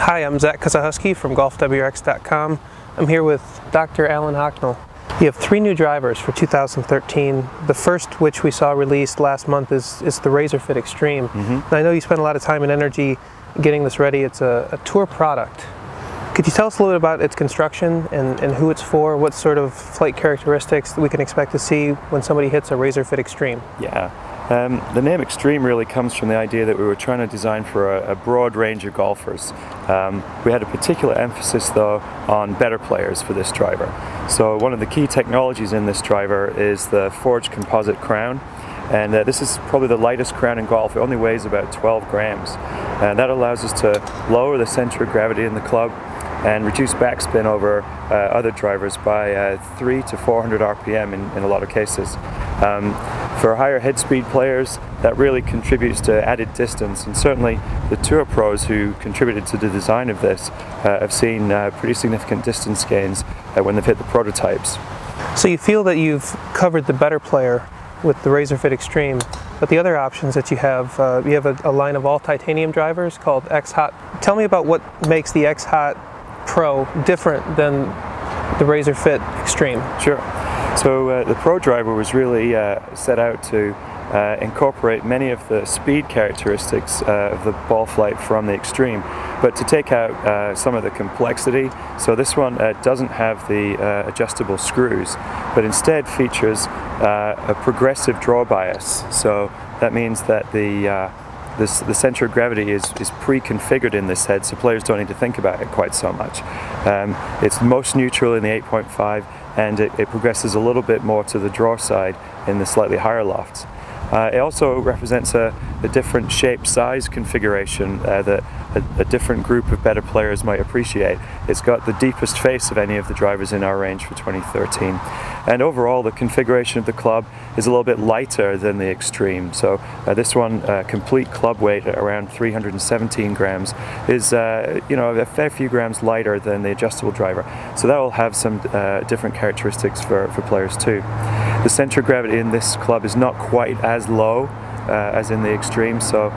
Hi, I'm Zak Kozuchowski from GolfWRX.com. I'm here with Dr. Alan Hocknell. You have 3 new drivers for 2013. The first, which we saw released last month, is the RAZR Fit Extreme. And I know you spent a lot of time and energy getting this ready. It's a tour product. Could you tell us a little bit about its construction and who it's for? What sort of flight characteristics we can expect to see when somebody hits a RAZR Fit Extreme? Yeah. The name Extreme really comes from the idea that we were trying to design for a broad range of golfers. We had a particular emphasis though on better players for this driver. So one of the key technologies in this driver is the forged composite crown, and this is probably the lightest crown in golf. It only weighs about 12 grams. That allows us to lower the center of gravity in the club and reduce backspin over other drivers by 300 to 400 RPM in a lot of cases. For higher head speed players, that really contributes to added distance, and certainly the tour pros who contributed to the design of this have seen pretty significant distance gains when they've hit the prototypes. So you feel that you've covered the better player with the RAZR Fit Extreme, but the other options that you have a line of all titanium drivers called X-Hot. Tell me about what makes the X-Hot Pro different than the RAZR Fit Extreme. Sure. So the Pro driver was really set out to incorporate many of the speed characteristics of the ball flight from the Extreme, but to take out some of the complexity. So this one doesn't have the adjustable screws, but instead features a progressive draw bias. So that means that the center of gravity is pre-configured in this head, so players don't need to think about it quite so much. It's most neutral in the 8.5, and it progresses a little bit more to the draw side in the slightly higher lofts. It also represents a different shape size configuration that a different group of better players might appreciate. It's got the deepest face of any of the drivers in our range for 2013. And overall, the configuration of the club is a little bit lighter than the Extreme. So this one, complete club weight at around 317 grams, is a fair few grams lighter than the adjustable driver. So that will have some different characteristics for players too. The center of gravity in this club is not quite as low as in the Extreme, so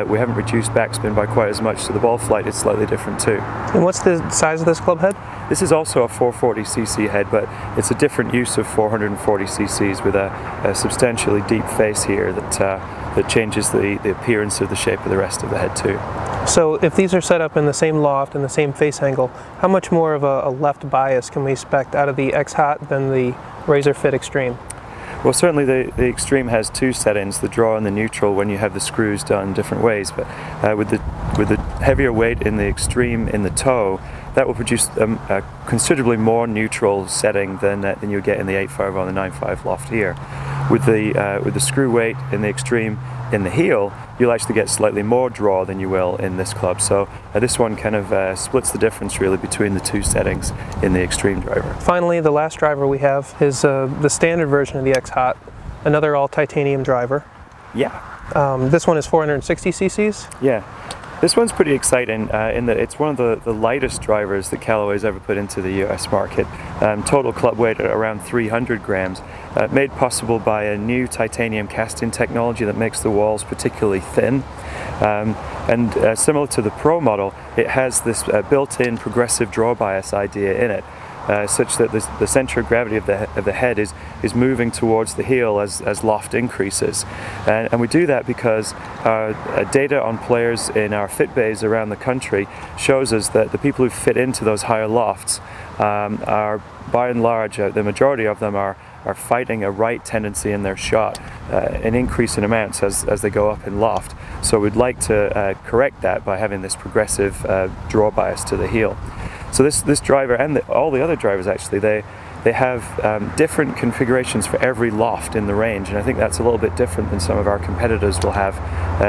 we haven't reduced backspin by quite as much, so the ball flight is slightly different too. And what's the size of this club head? This is also a 440cc head, but it's a different use of 440cc's with a substantially deep face here that changes the appearance of the shape of the rest of the head too. So if these are set up in the same loft and the same face angle, how much more of a left bias can we expect out of the X-Hot than the RAZR Fit Extreme? Well, certainly the Extreme has 2 settings, the draw and the neutral, when you have the screws done different ways. But with the heavier weight in the Extreme in the toe, that will produce a considerably more neutral setting than you get in the 8.5 or the 9.5 loft here. With the screw weight in the Extreme in the heel, you'll actually get slightly more draw than you will in this club. So this one kind of splits the difference really between the 2 settings in the Extreme driver. Finally, the last driver we have is the standard version of the X-Hot, another all titanium driver. Yeah. This one is 460 cc's? Yeah. This one's pretty exciting in that it's one of the lightest drivers that Callaway's ever put into the US market. Total club weight at around 300 grams, made possible by a new titanium casting technology that makes the walls particularly thin. And similar to the Pro model, it has this built-in progressive draw bias idea in it. Such that the center of gravity of the head is moving towards the heel as loft increases. And we do that because data on players in our fit bays around the country shows us that the people who fit into those higher lofts are, by and large, the majority of them are fighting a right tendency in their shot, an increase in amounts as they go up in loft. So we'd like to correct that by having this progressive draw bias to the heel. So this driver and all the other drivers actually, they have different configurations for every loft in the range, and I think that's a little bit different than some of our competitors will have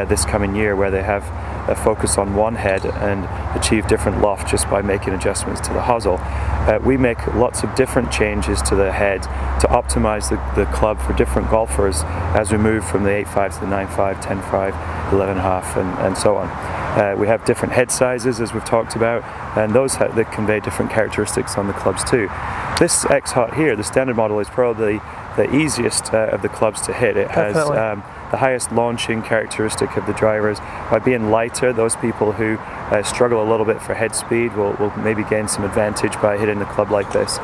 this coming year, where they have a focus on one head and achieve different loft just by making adjustments to the hosel. We make lots of different changes to the head to optimize the club for different golfers as we move from the 8.5 to the 9.5, 10.5, 11.5 and so on. We have different head sizes, as we've talked about, and those that convey different characteristics on the clubs too. This X-Hot here, the standard model, is probably the easiest of the clubs to hit. It has the highest launching characteristic of the drivers. By being lighter, those people who struggle a little bit for head speed will maybe gain some advantage by hitting the club like this.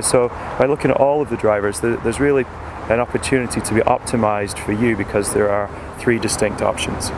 So by looking at all of the drivers, there's really an opportunity to be optimized for you because there are 3 distinct options.